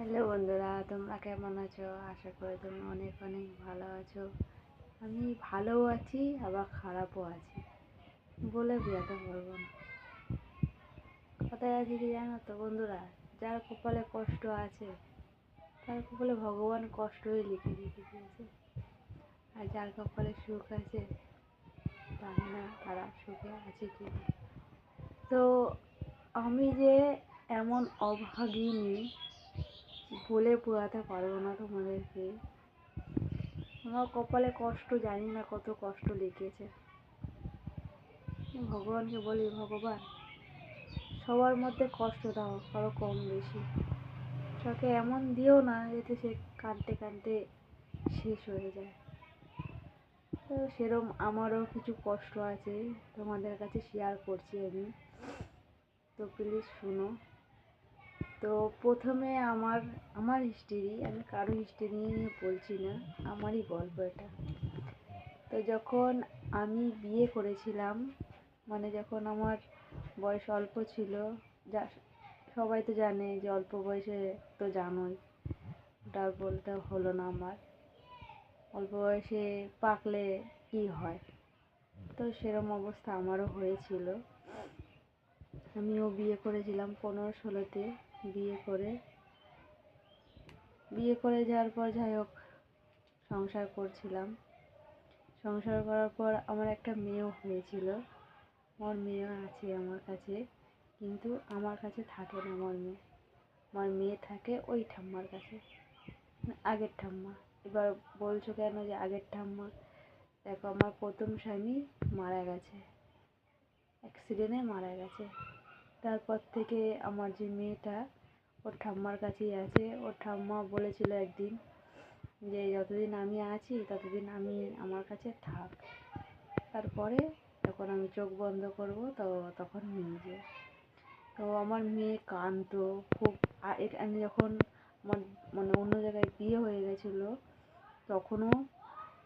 Hello বন্ধুরা, তোমরা কেমন আছো? আশা করি তুমি অনেক অনেক ভালো আছো। আমি ভালোও আছি, আবার খারাপও আছি বলে বোঝাতে পারবো না। কথায় আছে কি জানো তো বন্ধুরা, যার কপালে কষ্ট আছে তার কপালে ভগবান কষ্টই লিখে রেখে দিয়েছে। আর যার কপালে সুখ আছে জানি না তারা সুখে আছে কি না। তো আমি যে এমন অভাগিনী বলে বোঝাতে পারবো না তোমাদেরকে। আমার কপালে কষ্ট জানি না কত কষ্ট লিখেছে। ভগবানকে বলি, ভগবান সবার মধ্যে কষ্ট দাও, কারো কম বেশি, তাকে এমন দিও না যাতে সে কাঁদতে কাঁদতে শেষ হয়ে যায়। তো সেরম আমারও কিছু কষ্ট আছে, তোমাদের কাছে শেয়ার করছি আমি, তো প্লিজ শুনো। তো প্রথমে আমার আমার হিস্ট্রি, আমি কারো হিস্ট্রি নিয়ে বলছি না, আমারই গল্প এটা। তো যখন আমি বিয়ে করেছিলাম, মানে যখন আমার বয়স অল্প ছিল, যা সবাই তো জানে যে অল্প বয়সে, তো জানোই, ওটা বলতে হলো না আমার। অল্প বয়সে পাকলে কি হয়, তো সেরম অবস্থা আমারও হয়েছিল। আমিও বিয়ে করেছিলাম 15-16-তে। বিয়ে করে যাওয়ার পর যাই হোক সংসার করছিলাম। সংসার করার পর আমার একটা মেয়েও হয়েছিল। আমার মেয়ে আছে আমার কাছে, কিন্তু আমার কাছে থাকে না আমার মেয়ে থাকে ওই ঠাম্মার কাছে, আগের ঠাম্মা। এবার বলছো কেন যে আগের ঠাম্মা? দেখো, আমার প্রথম স্বামী মারা গেছে, অ্যাক্সিডেন্টে মারা গেছে। তারপর থেকে আমার যে মেয়েটা ওর ঠাম্মার কাছেই আছে। ওর ঠাম্মা বলেছিল একদিন যে যতদিন আমি আছি ততদিন আমি আমার কাছে থাক, তারপরে যখন আমি চোখ বন্ধ করব তো তখন নিয়ে যাও। তো আমার মেয়ে কাঁদতো খুব। আমি যখন আমার মানে অন্য জায়গায় বিয়ে হয়ে গেছিলো, তখনও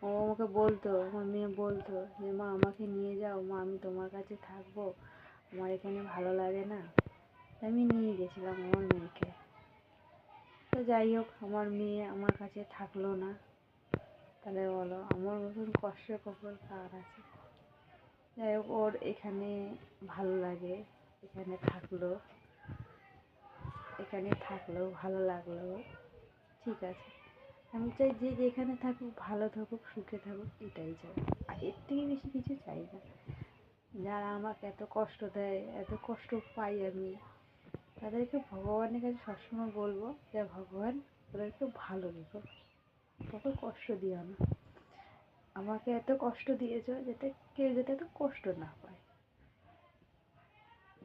ও আমাকে বলতো, আমার মেয়ে বলতো যে মা আমাকে নিয়ে যাও, মা আমি তোমার কাছে থাকবো, আমার এখানে ভালো লাগে না। আমি নিয়ে গেছিলাম আমার মেয়েকে। তো যাই হোক, আমার মেয়ে আমার কাছে থাকলো না। তাহলে বলো আমার মতন কষ্টের কপাল কার আছে? যাই হোক, ওর এখানে ভালো লাগে, এখানে থাকলো ভালো লাগলো, ঠিক আছে। আমি চাই যে যেখানে থাকুক ভালো থাকুক, সুখে থাকুক, এটাই চাই। আর এর থেকে বেশি কিছু চাই না। যারা আমাকে এত কষ্ট দেয়, এত কষ্ট পাই আমি, তাদেরকে ভগবানের কাছে সবসময় বলবো যে ভগবান ওদেরকে ভালো রেখো, কত কষ্ট দিও না। আমাকে এত কষ্ট দিয়েছো যাতে কেউ যাতে এত কষ্ট না পায়।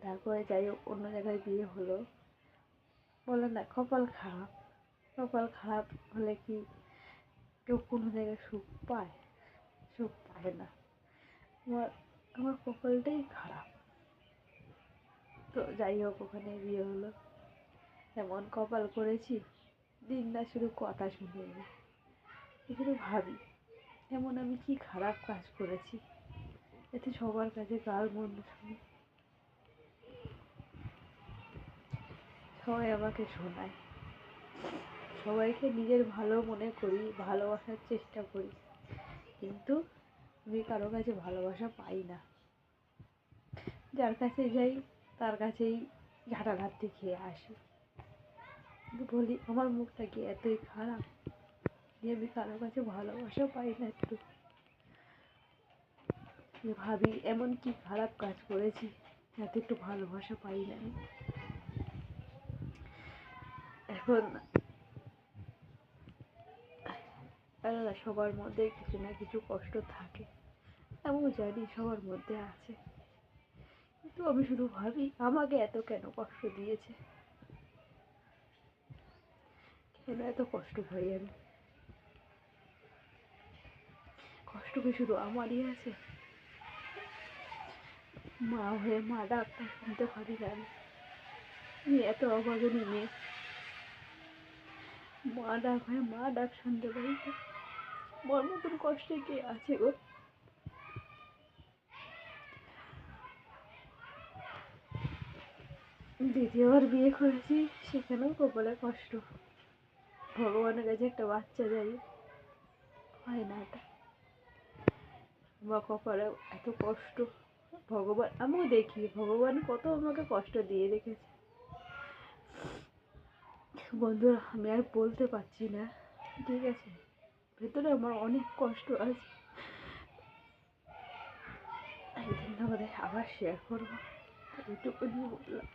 তারপরে যাই হোক, অন্য জায়গায় বিয়ে হলো। বলে না কপাল খারাপ হলে কি কেউ কোনো জায়গায় সুখ পায়? সুখ পায় না। আমার আমার কপালটাই খারাপ। তো যাই হোক, ওখানে বিয়ে হলো। এমন কপাল করেছি, দিন না শুধু কথা শুনে নি, শুধু ভাবি এমন আমি কি খারাপ কাজ করেছি এতে সবার কাছে গাল মন্দ শুনি। সবাই আমাকে শোনায়, সবাইকে নিজের ভালো মনে করি, ভালোবাসার চেষ্টা করি, কিন্তু আমি কারো কাছে ভালোবাসা পাই না। যার কাছে যাই তার কাছেই ঝাঁটাঘাতি খেয়ে আসি। কিন্তু বলি আমার মুখটা কি এতই খারাপ যে আমি কারো কাছে ভালোবাসা পাই না? একটু ভাবি এমন কি খারাপ কাজ করেছি যাতে একটু ভালোবাসা পাই না আমি। এখন সবার মধ্যে কিছু না কিছু কষ্ট থাকে, আমিও জানি সবার মধ্যে আছে, কিন্তু আমি শুধু ভাবি আমাকে এত কেন কষ্ট দিয়েছে, কেন এত কষ্ট পাই আমি? কষ্ট কি শুধু আমারই আছে? মা হয়ে মা ডাকটা শুনতে পারি না আমি এত অভাগিনী মেয়ে, মা ডাক হয়ে মা ডাক শুনতে পারি না। আমার মতন কষ্টে কে আছে গো? দ্বিতীয়বার বিয়ে করেছি, সেখানেও কপালে কষ্ট। ভগবানের কাছে একটা বাচ্চা চাই, হয় না এটা। আমার কপালে এত কষ্ট, ভগবান আমিও দেখি ভগবান কত আমাকে কষ্ট দিয়ে রেখেছে। বন্ধুরা আমি আর বলতে পারছি না, ঠিক আছে, ভেতরে আমার অনেক কষ্ট আছে, একদিন আমাদের আবার শেয়ার করবো, এইটুকুনি বললাম।